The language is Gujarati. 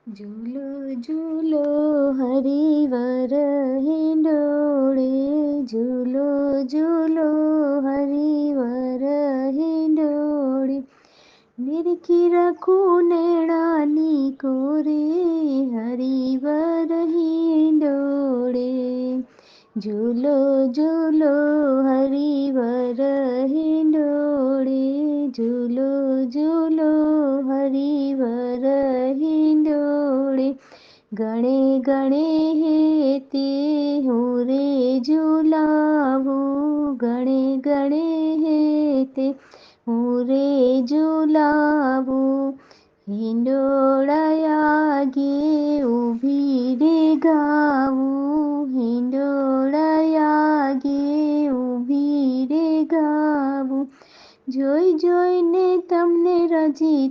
ઝૂલો ઝૂલો હરિવર હિંડોળે, ઝૂલો ઝૂલો હરિવર હિંડોળે. નિરખી રાખું નેણાની કોરે, હરિવર હિંડોળે. ઝૂલો ઝૂલો હરિવર હિંડોળે, ઝૂલો ઝૂલો હરિવર હિંડોળે. ગણે ગણે હેતે હું રે ઝુલાવું, ગણે ગણે હેતે હું રે ઝુલાવું. હિંડોળાયાગે ઊભી રે ગાવું, હિંડોળાયાગે ઊભી રે ગાવું. જોઈ જોઈને તમને રજી